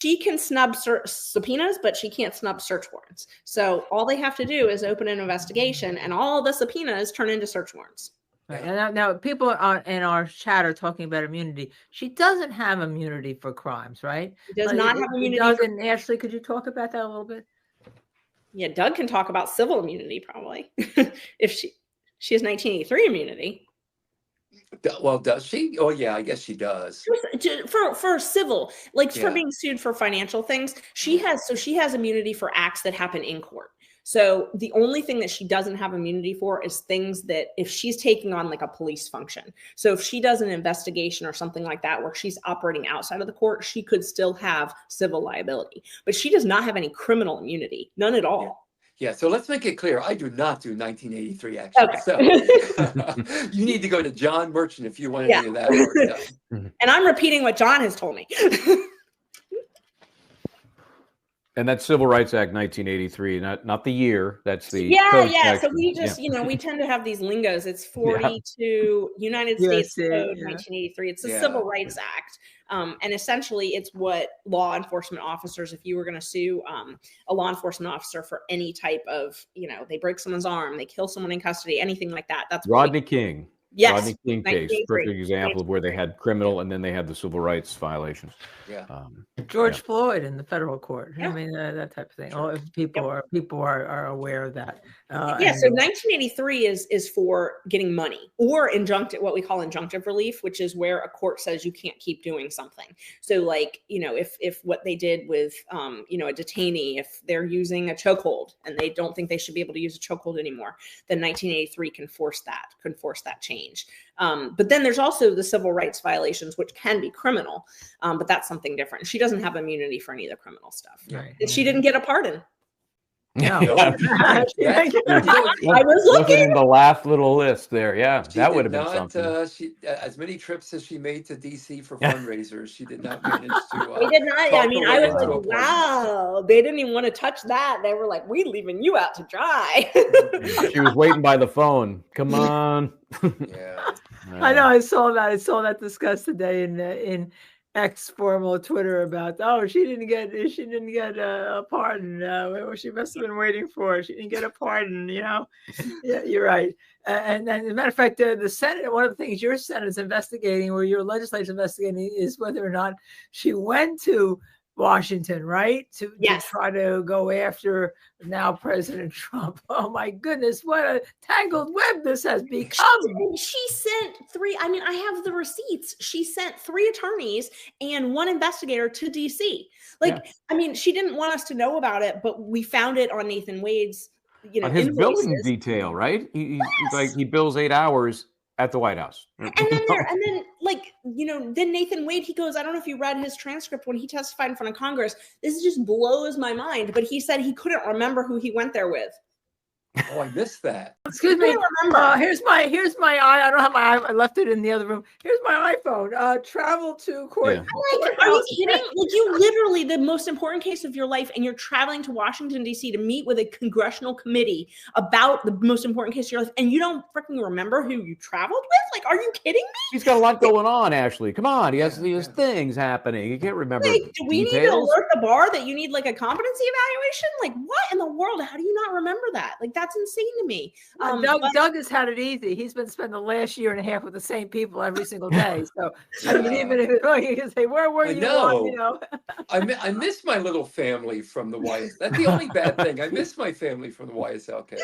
She can snub subpoenas, but she can't snub search warrants. So all they have to do is open an investigation, and all the subpoenas turn into search warrants. Right. And now people in our chat are talking about immunity. She doesn't have immunity for crimes, right? She does not have immunity. Ashley, could you talk about that a little bit? Yeah, Doug can talk about civil immunity probably. If she has 1983 immunity. Well, does she? Oh, yeah, I guess she does. For civil, like for being sued for financial things, she has immunity for acts that happen in court. So the only thing that she doesn't have immunity for is things that if she's taking on like a police function. So if she does an investigation or something like that where she's operating outside of the court, she could still have civil liability. But she does not have any criminal immunity, none at all. Yeah, so let's make it clear. I do not do 1983 actually. Okay. So you need to go to John Merchant if you want any of that work done. And I'm repeating what John has told me. And that's Civil Rights Act 1983, not the year. That's the yeah. So we just we tend to have these lingos. It's 42 United States Code 1983. It's the Civil Rights Act, and essentially it's what law enforcement officers, if you were going to sue a law enforcement officer for any type of they break someone's arm, they kill someone in custody, anything like that. That's Rodney King. Yes. Rodney King case, perfect example of where they had criminal and then they had the civil rights violations. Yeah. George Floyd in the federal court. I mean, that type of thing. Sure. People are aware of that. So 1983 is for getting money or what we call injunctive relief, which is where a court says you can't keep doing something. So like, if what they did with, a detainee, if they're using a chokehold and they don't think they should be able to use a chokehold anymore, then 1983 can force that change. But then there's also the civil rights violations, which can be criminal, but that's something different. She doesn't have immunity for any of the criminal stuff. Right. She didn't get a pardon. No. I was looking in the last little list there. Yeah, that would have been something. She as many trips as she made to DC for fundraisers, she did not manage to. They did not. I mean, I was like, wow, they didn't even want to touch that. They were like, "We're leaving you out to dry." She was waiting by the phone. Come on. Yeah, I know. I saw that discussed today in X formal Twitter about she didn't get a pardon. She must have been waiting for it. She didn't get a pardon. Yeah, you're right. And as a matter of fact, the Senate, one of the things your Senate is investigating, or your legislature is investigating, is whether or not she went to Washington, right? To try to go after now President Trump. Oh my goodness, what a tangled web this has become. She sent three, I have the receipts. She sent 3 attorneys and 1 investigator to DC. She didn't want us to know about it, but we found it on Nathan Wade's, on his billing detail, right? He bills 8 hours at the White House. Then Nathan Wade, he goes, I don't know if you read his transcript when he testified in front of Congress. This just blows my mind. But he said he couldn't remember who he went there with. Oh, I missed that. Excuse me. Here's my I don't have my I left it in the other room. Here's my iPhone. Travel to court. Yeah. Are you kidding? You literally, the most important case of your life, and you're traveling to Washington, D.C. to meet with a congressional committee about the most important case of your life, and you don't freaking remember who you traveled with? Are you kidding me? He's got a lot going on, Ashley. Come on. He has things happening. You can't remember do we details? Need to alert the bar that you need a competency evaluation? What in the world? How do you not remember that? That's insane to me. Doug has had it easy. He's been spending the last year and a half with the same people every single day. So even if you can say, where were you? I miss my little family from the YSL. That's the only bad thing. I miss my family from the YSL case.